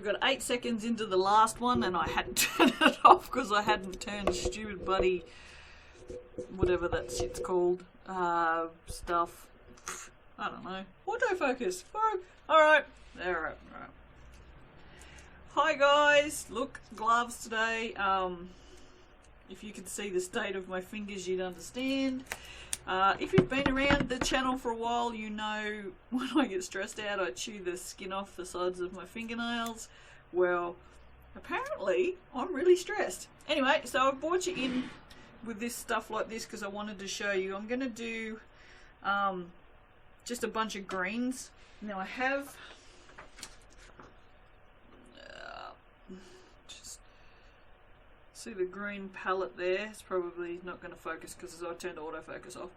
we got 8 seconds into the last one and I hadn't turned it off because I hadn't turned stupid bloody, whatever that shit's called, stuff. I don't know. Autofocus. Alright. Alright. Hi guys. Look, gloves today. If you could see the state of my fingers, you'd understand. If you've been around the channel for a while, you know when I get stressed out, I chew the skin off the sides of my fingernails. Well, apparently, I'm really stressed. Anyway, so I've brought you in with this stuff like this because I wanted to show you. I'm going to do just a bunch of greens. Now I have just see the green palette there. It's probably not going to focus because I turned autofocus off.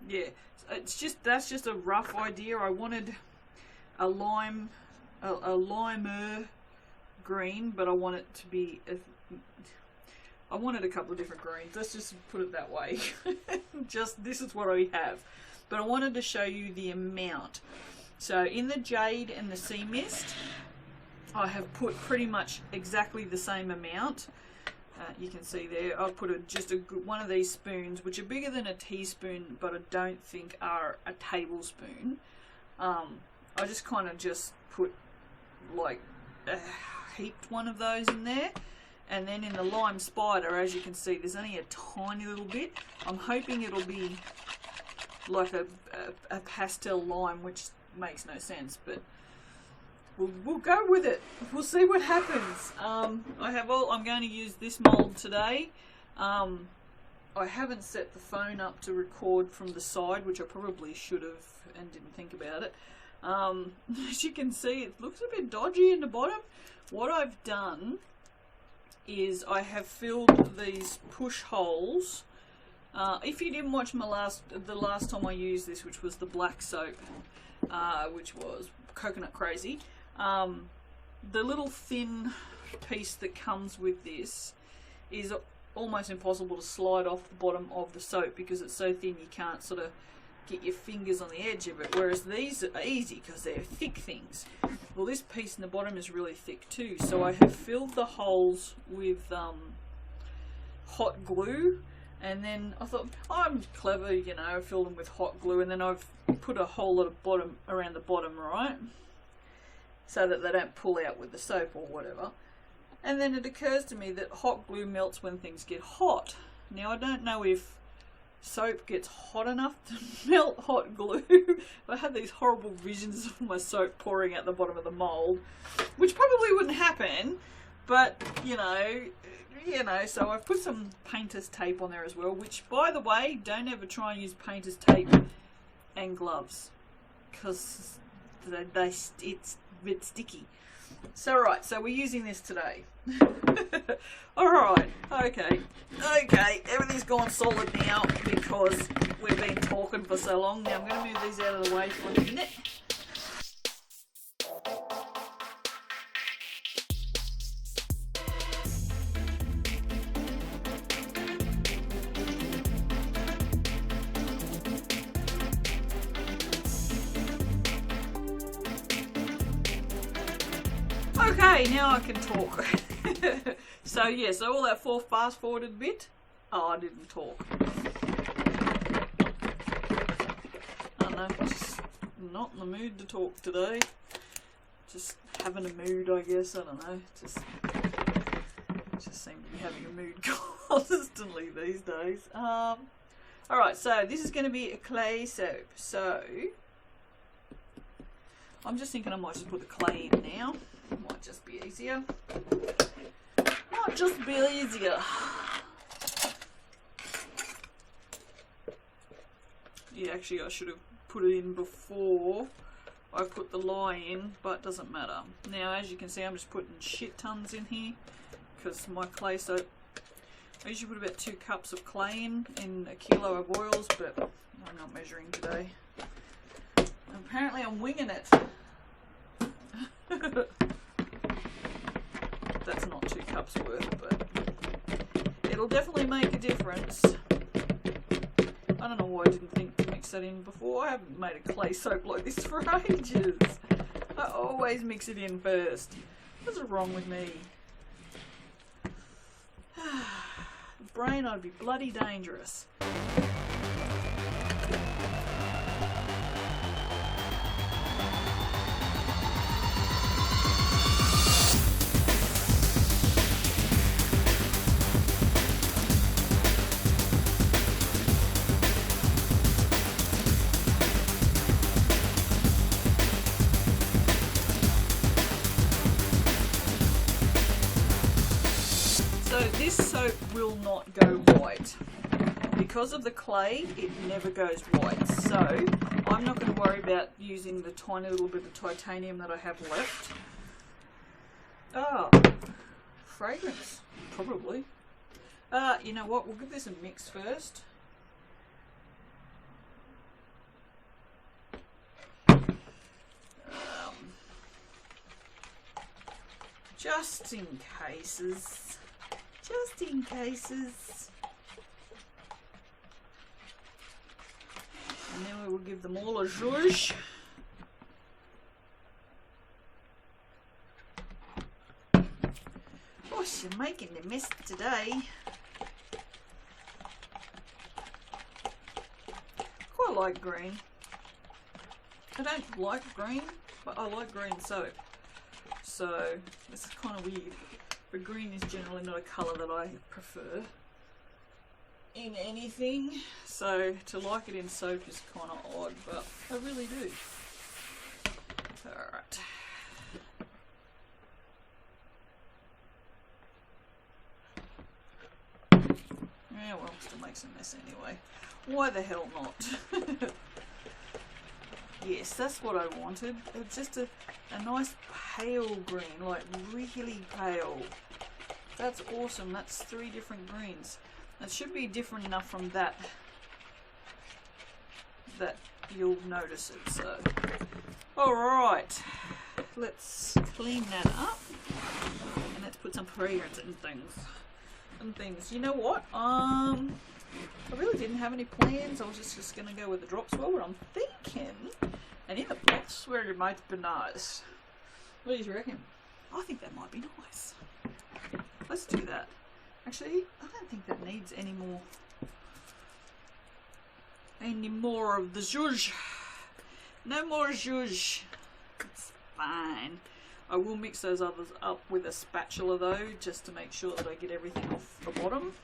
Yeah, it's just, that's just a rough idea. I wanted a limer green, but I want it to be I wanted a couple of different greens. Let's just put it that way. Just this is what I have. But I wanted to show you the amount. So in the jade and the sea mist, I have put pretty much exactly the same amount. You can see there, I've put just one of these spoons, which are bigger than a teaspoon, but I don't think are a tablespoon. I just kind of just put like heaped one of those in there. And then in the lime spider, as you can see, there's only a tiny little bit. I'm hoping it'll be like a pastel lime, which makes no sense, but we'll go with it. We'll see what happens. I'm going to use this mold today. I haven't set the phone up to record from the side, which I probably should have and didn't think about it. As you can see, it looks a bit dodgy in the bottom. What I've done is I have filled these push holes. If you didn't watch the last time I used this, which was the black soap, which was Coconut Crazy, the little thin piece that comes with this is almost impossible to slide off the bottom of the soap because it's so thin you can't sort of get your fingers on the edge of it, whereas these are easy because they're thick things. Well, this piece in the bottom is really thick too, so I have filled the holes with hot glue. And then I thought, I'm clever, you know, I filled them with hot glue, and then I've put a whole lot of bottom around the bottom, right? So that they don't pull out with the soap or whatever. And then it occurs to me that hot glue melts when things get hot. Now I don't know if soap gets hot enough to melt hot glue. I had these horrible visions of my soap pouring out the bottom of the mold, which probably wouldn't happen, but you know, so I've put some painter's tape on there as well, which, by the way, don't ever try and use painter's tape and gloves because it's a bit sticky. So right, so we're using this today. Alright, okay, everything's gone solid now because we've been talking for so long. Now I'm going to move these out of the way for a minute. Okay, now I can talk. So yeah, so all that fast forwarded bit, I didn't talk. I don't know, just not in the mood to talk today. Just having a mood, I guess, I don't know. Just seem to be having a mood constantly these days. Alright, so this is going to be a clay soap. So I'm just thinking I might just put the clay in now. Might just be easier. Yeah, actually I should have put it in before I put the lye in, but it doesn't matter. Now, as you can see, I'm just putting shit tons in here because my clay soap, I usually put about 2 cups of clay in a kilo of oils, but I'm not measuring today. Apparently I'm winging it. That's not 2 cups worth, but it'll definitely make a difference. I don't know why I didn't think to mix that in before. I haven't made a clay soap like this for ages. I always mix it in first. What's wrong with me? Brain, I'd be bloody dangerous. So this soap will not go white. Because of the clay, it never goes white. So I'm not going to worry about using the tiny little bit of titanium that I have left. Ah, fragrance, probably. You know what, we'll give this a mix first. Just in cases. Just in cases. And then we will give them all a zhuzh. Gosh, you're making the mess today. Quite like green. I don't like green, but I like green soap. So, this is kind of weird. But green is generally not a colour that I prefer in anything. So, to like it in soap is kind of odd, but I really do. Alright. Yeah, well, still makes a mess anyway. Why the hell not? Yes, that's what I wanted. It's just a nice pale green, like really pale. That's awesome. That's 3 different greens. It should be different enough from that you'll notice it. So, alright, let's clean that up and let's put some fragrance in things. You know what? I really didn't have any plans. I was just going to go with the drop swirl, but I'm thinking, and in the box where it might be nice. What do you reckon? I think that might be nice. Let's do that. Actually, I don't think that needs any more of the zhuzh. No more zhuzh. It's fine. I will mix those others up with a spatula though, just to make sure that I get everything off the bottom.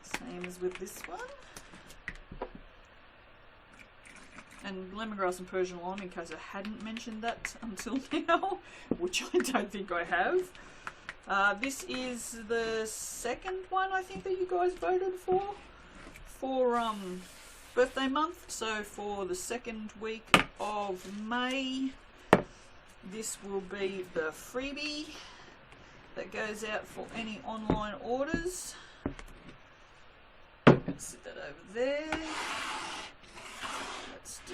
Same as with this one. And lemongrass and Persian lime, in case I hadn't mentioned that until now, which I don't think I have. This is the second one I think that you guys voted for birthday month. So for the second week of May, this will be the freebie that goes out for any online orders. Sit that over there. Let's do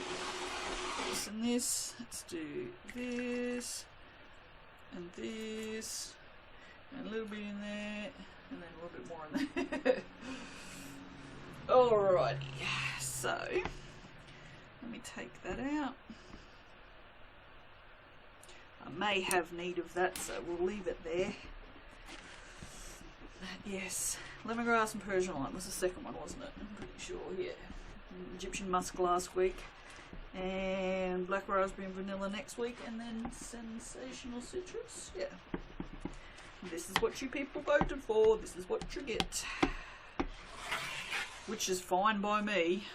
this and this. Let's do this and this and a little bit in there and then a little bit more in there. Alrighty, so let me take that out. I may have need of that, so we'll leave it there. Yes, lemongrass and Persian lime was the second one, wasn't it? I'm pretty sure, yeah. Egyptian musk last week, and black raspberry and vanilla next week, and then sensational citrus. Yeah. This is what you people voted for. This is what you get. Which is fine by me.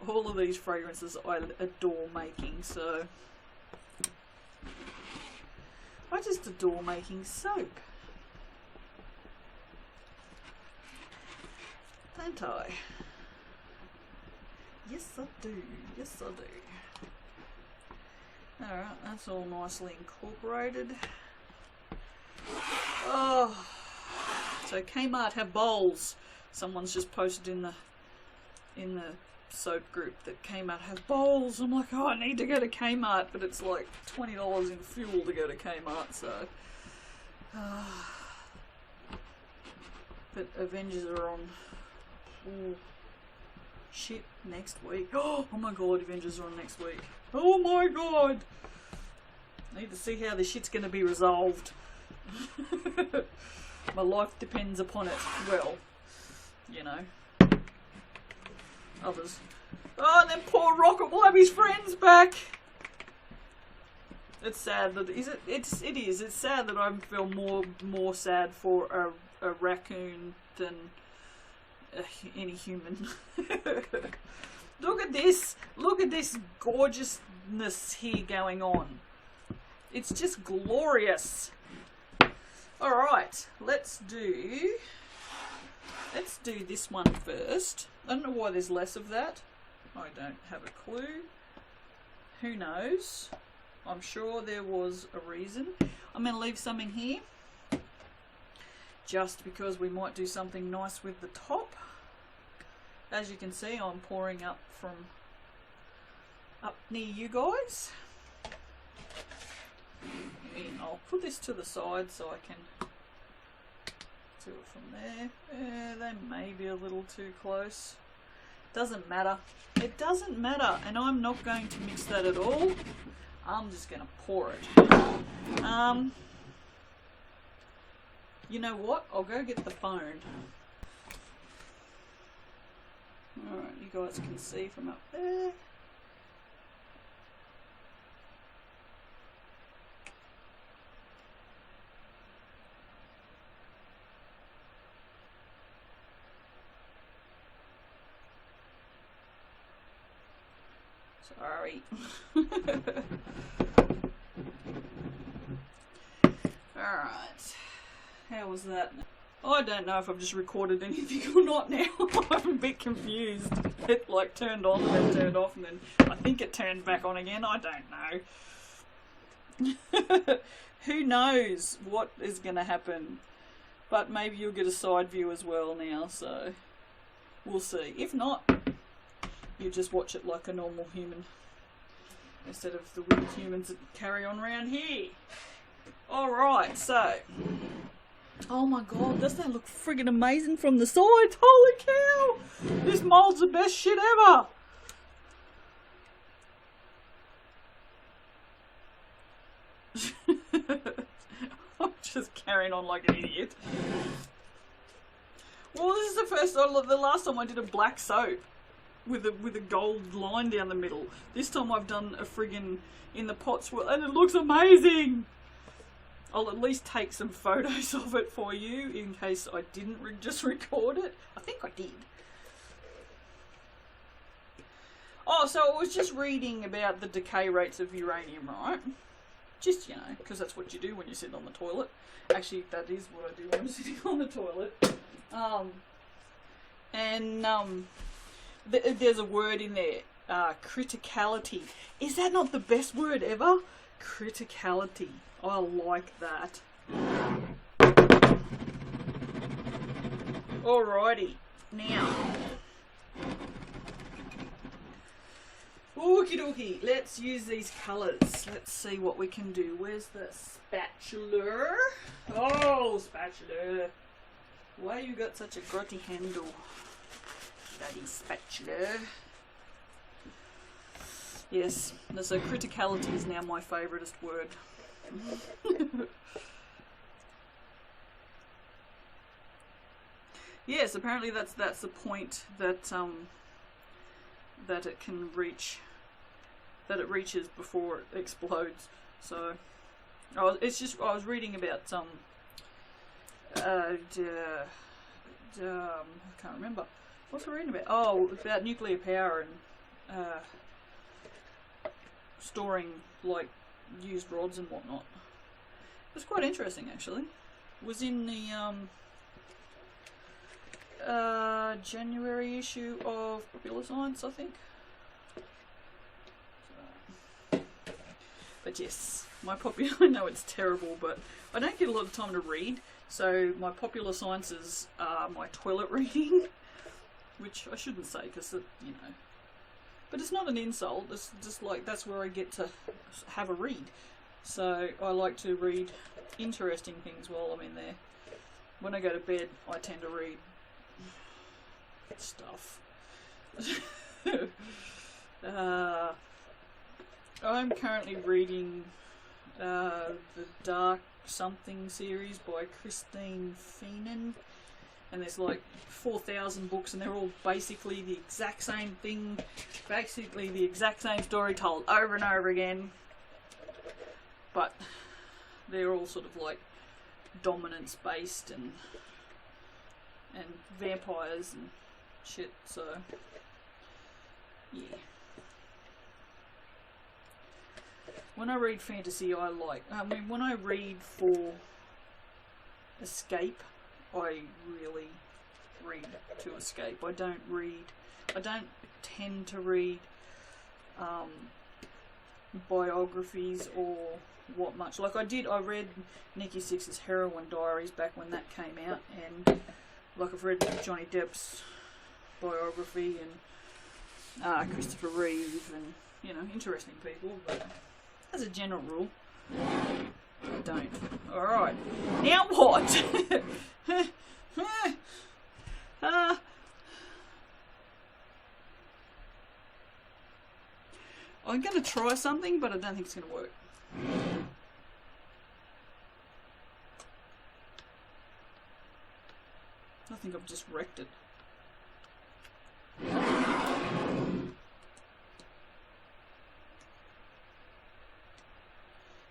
All of these fragrances I adore making, so I just adore making soap. Don't I? Yes I do, yes I do. Alright, that's all nicely incorporated. Oh, so Kmart have bowls. Someone's just posted in the soap group that Kmart has bowls. I'm like, oh, I need to go to Kmart, but it's like $20 in fuel to go to Kmart, so but Avengers are on Shit, next week. Oh my god, Avengers are on next week. Oh my god! I need to see how this shit's gonna be resolved. My life depends upon it. Well, you know. Others. Oh, and then poor Rocket will have his friends back. It's sad that it is. It's sad that I feel more sad for a raccoon than any human. Look at this. Look at this gorgeousness here going on. It's just glorious. All right, let's do this one first. I don't know why there's less of that. I don't have a clue. Who knows? I'm sure there was a reason. I'm going to leave some in here just because we might do something nice with the top. As you can see, I'm pouring up from up near you guys. And I'll put this to the side so I can do it from there. They may be a little too close. Doesn't matter. It doesn't matter, and I'm not going to mix that at all. I'm just going to pour it. You know what? I'll go get the phone. Alright, you guys can see from up there. Sorry. Alright. How was that? I don't know if I've just recorded anything or not now. I'm a bit confused. It like turned on and then turned off and then I think it turned back on again. I don't know. Who knows what is going to happen. But maybe you'll get a side view as well now, so we'll see. If not, you just watch it like a normal human instead of the weird humans that carry on around here. Alright, so oh my god, doesn't that look friggin' amazing from the side? Holy cow! This mold's the best shit ever! I'm just carrying on like an idiot. Well, this is the last time I did a black soap with a gold line down the middle. This time I've done a friggin' in the pot swirl and it looks amazing! I'll at least take some photos of it for you in case I didn't just record it. I think I did. Oh, so I was just reading about the decay rates of uranium, right? Just, you know, because that's what you do when you're sitting on the toilet. Actually, that is what I do when I'm sitting on the toilet. There's a word in there, criticality. Is that not the best word ever? Criticality. I like that. Alrighty, now. Okie dokie, let's use these colours. Let's see what we can do. Where's the spatula? Oh, spatula. Why you got such a grotty handle? Bloody spatula. Yes, so criticality is now my favouriteest word. Yes, apparently that's the point that that it can reach, that it reaches before it explodes. So I was reading about I can't remember. What's I reading about? Oh, about nuclear power and storing like used rods and whatnot. It was quite interesting actually. It was in the January issue of Popular Science, I think. But yes, my popular, I know it's terrible, but I don't get a lot of time to read, so my Popular Sciences are my toilet reading, which I shouldn't say because, you know, but it's not an insult, it's just like that's where I get to have a read. So I like to read interesting things while I'm in there. When I go to bed, I tend to read stuff. I'm currently reading the Dark Something series by Christine Feenan, and there's like 4,000 books, and they're all basically the exact same thing, basically the exact same story told over and over again, but they're all sort of like dominance based and vampires and shit, so yeah. When I read fantasy, when I read for escape, I really read to escape. I don't tend to read biographies or what much. Like I read Nikki Sixx's Heroin Diaries back when that came out, and like I've read Johnny Depp's biography and Christopher Reeve, and you know, interesting people, but as a general rule, I don't. Alright, now what? I'm going to try something, but I don't think it's going to work. I think I've just wrecked it.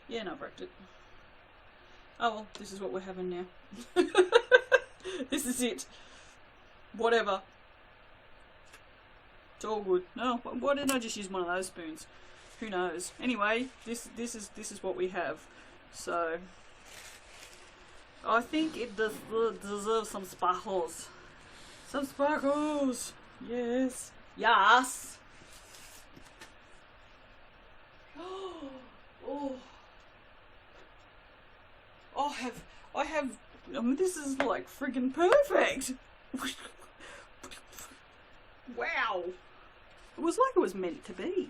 Yeah, no, I've wrecked it. Oh well, this is what we're having now. This is it. Whatever. It's all good. No, why didn't I just use one of those spoons? Who knows? Anyway, this is what we have. So I think it deserves some sparkles. Some sparkles. Yes. Yes. Oh. I mean, this is like friggin' perfect. Wow. It was like it was meant to be.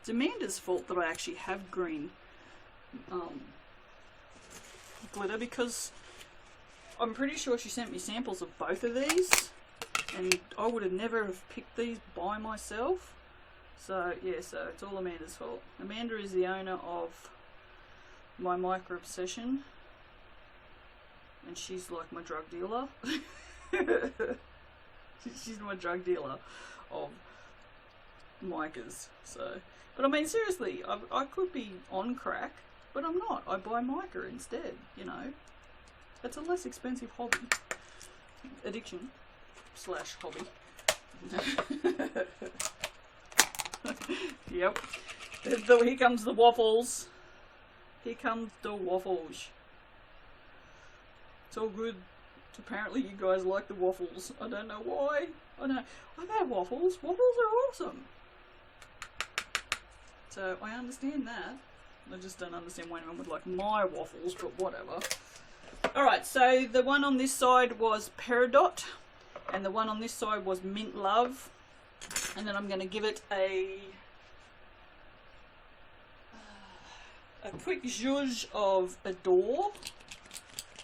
It's Amanda's fault that I actually have green glitter, because I'm pretty sure she sent me samples of both of these, and I would have never have picked these by myself. So yeah, so it's all Amanda's fault. Amanda is the owner of my Micro Obsession, and she's like my drug dealer. She's my drug dealer of micas. So, but I mean, seriously, I could be on crack, but I'm not. I buy mica instead, you know. It's a less expensive hobby. Addiction / hobby. Yep. Here comes the waffles. Here comes the waffles. It's all good. Apparently you guys like the waffles. I don't know why. I know. I've had waffles. Waffles are awesome. So I understand that. I just don't understand why anyone would like my waffles, but whatever. Alright, so the one on this side was Peridot, and the one on this side was Mint Love. And then I'm going to give it a quick zhuzh of Adore,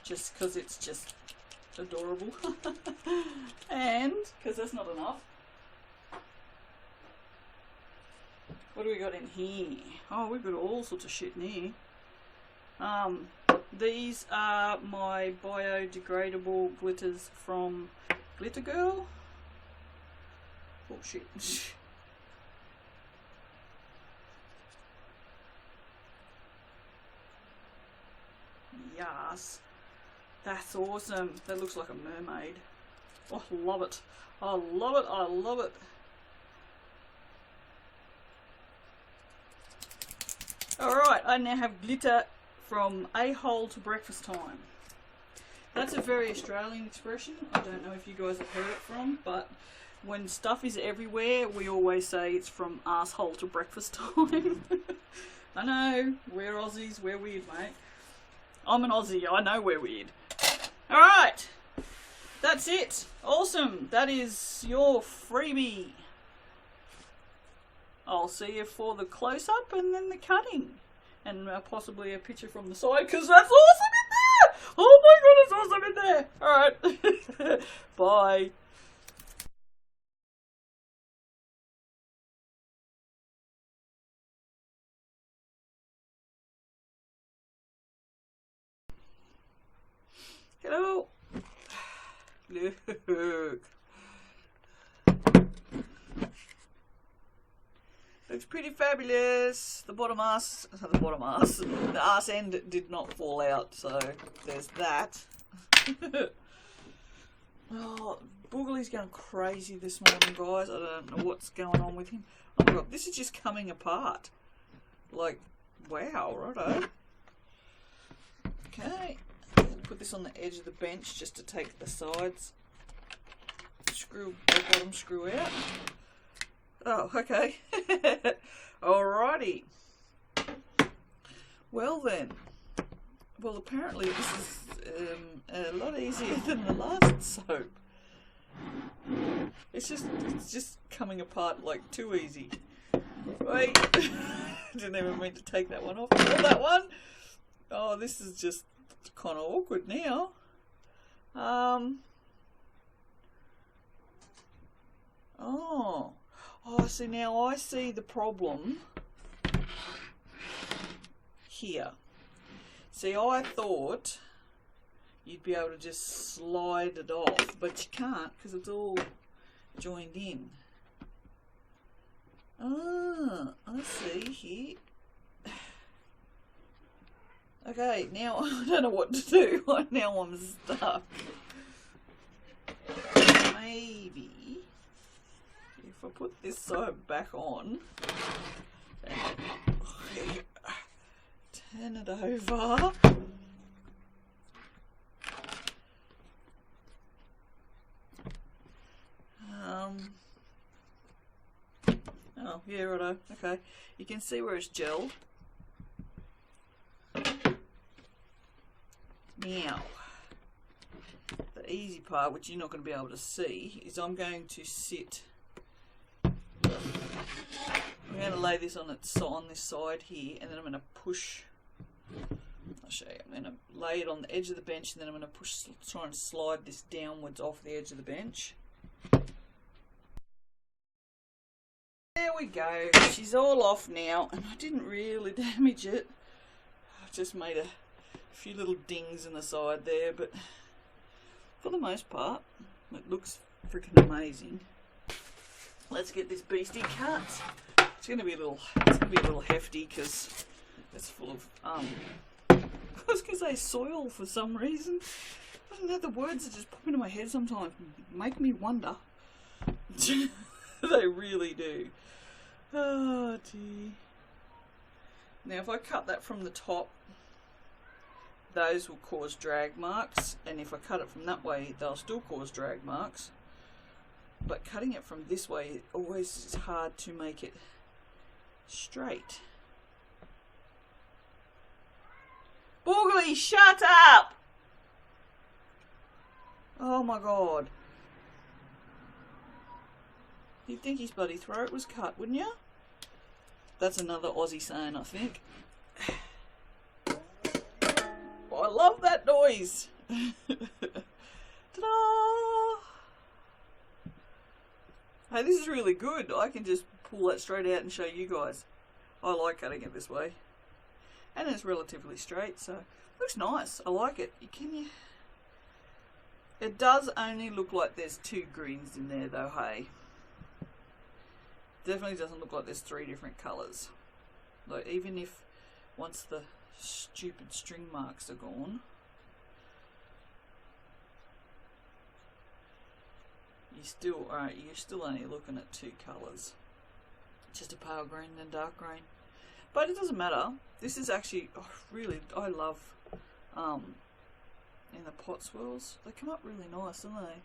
just because it's just adorable. And because that's not enough, what do we got in here? Oh, we've got all sorts of shit in here. These are my biodegradable glitters from Glitter Girl. Oh shit. Yes. That's awesome. That looks like a mermaid. Oh, I love it. I love it. I love it. Alright, I now have glitter from A-hole to breakfast time. That's a very Australian expression. I don't know if you guys have heard it from, but when stuff is everywhere, we always say it's from asshole to breakfast time. I know, we're Aussies, we're weird, mate. I'm an Aussie, I know we're weird. Alright, that's it. Awesome, that is your freebie. I'll see you for the close-up and then the cutting. And possibly a picture from the side, because that's awesome in there! Oh my god, it's awesome in there! Alright, bye. Oh, look. Looks pretty fabulous. The arse end did not fall out, so there's that. Oh, Boogly's going crazy this morning, guys. I don't know what's going on with him. Oh my god, this is just coming apart. Like, wow, righto. Okay, I'm going to put this on the edge of the bench just to take the sides. Screw the bottom screw out. Oh, okay. Alrighty. Well then. Well, apparently this is a lot easier than the last soap. It's just coming apart like too easy. Wait. Didn't even mean to take that one off. Oh, that one. Oh, this is just kind of awkward now. Oh, see, now I see the problem here. See, I thought you'd be able to just slide it off, but you can't because it's all joined in. Ah, I see here. Okay, now I don't know what to do. Now I'm stuck. Maybe if I put this side back on and turn it over. Oh, yeah, righto. Okay. You can see where it's gelled. Now, the easy part, which you're not going to be able to see, is I'm going to I'm going to lay this on this side here, and then I'm going to push. I'll show you. I'm going to lay it on the edge of the bench, and then I'm going to try and slide this downwards off the edge of the bench. There we go. She's all off now, and I didn't really damage it. I just made a few little dings in the side there, but for the most part, it looks freaking amazing. Let's get this beastie cut. It's going to be a little hefty because it's full of I was going to say soil for some reason. I don't know, the words that just pop into my head sometimes make me wonder. They really do. Oh gee. Now if I cut that from the top, those will cause drag marks, and if I cut it from that way, they'll still cause drag marks. But cutting it from this way always is hard to make it straight. Boogly, shut up! Oh my god. You'd think his bloody throat was cut, wouldn't you? That's another Aussie saying, I think. Oh, I love that noise. Ta-da! Hey, this is really good. I can just pull that straight out and show you guys. I like cutting it this way. And it's relatively straight, so looks nice. I like it. It does only look like there's 2 greens in there though, hey. Definitely doesn't look like there's 3 different colours. Like, even if once the stupid string marks are gone, you're still only looking at 2 colours. Just a pale green and dark green. But it doesn't matter. This is actually I love in the pot swirls. They come up really nice, don't they?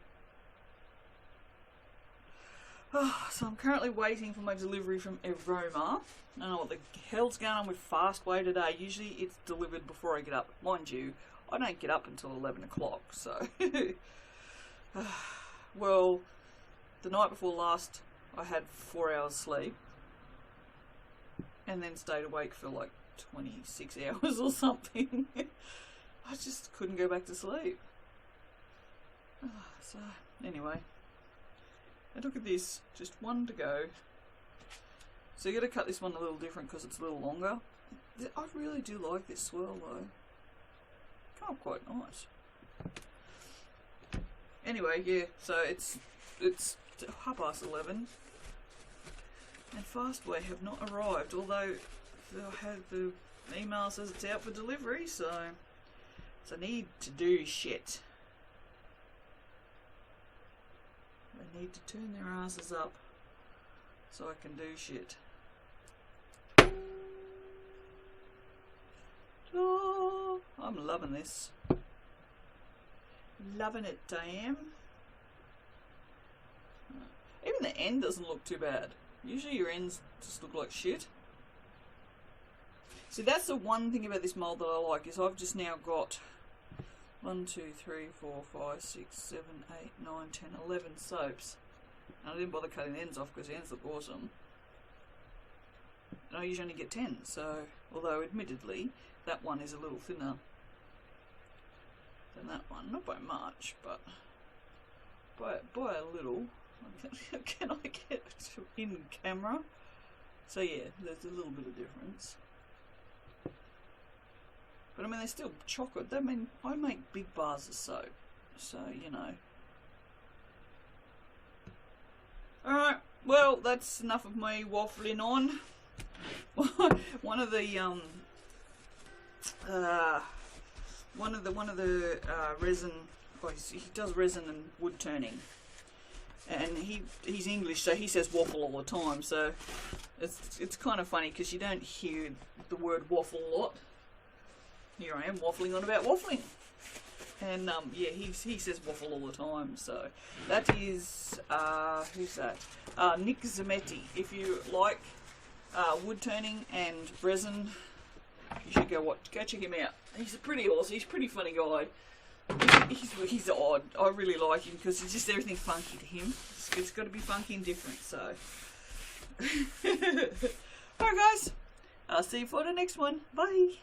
So I'm currently waiting for my delivery from Evroma. I don't know what the hell's going on with Fastway today. Usually it's delivered before I get up. Mind you, I don't get up until 11 o'clock, so... Well, the night before last I had 4 hours sleep. And then stayed awake for like 26 hours or something. I just couldn't go back to sleep. So, anyway. And look at this, just one to go. So you got to cut this one a little different because it's a little longer. I really do like this swirl though. Come up quite nice. anyway, yeah, so it's 11:30 and Fastway have not arrived, although the email says it's out for delivery, so I need to do shit. They need to turn their asses up so I can do shit. Oh, I'm loving this. Loving it, damn. Even the end doesn't look too bad. Usually your ends just look like shit. See, that's the one thing about this mould that I like, is I've just now got 1, 2, 3, 4, 5, 6, 7, 8, 9, 10, 11 soaps. And I didn't bother cutting the ends off because the ends look awesome. And I usually only get 10, so, although admittedly, that one is a little thinner than that one. Not by much, but by a little. Can I get in camera? So yeah, there's a little bit of difference. But I mean, they're still chocolate. I mean, I make big bars of soap, so you know. Alright, well, that's enough of me waffling on. one of the resin, well, he does resin and wood turning, and he's English, so he says waffle all the time, so it's kind of funny because you don't hear the word waffle a lot. Here I am waffling on about waffling, and yeah, he says waffle all the time. So that is who's that? Nick Zametti. If you like wood turning and resin, you should go check him out. He's pretty awesome. He's a pretty funny guy. He's odd. I really like him because it's just everything funky to him. It's got to be funky and different. So, alright guys, I'll see you for the next one. Bye.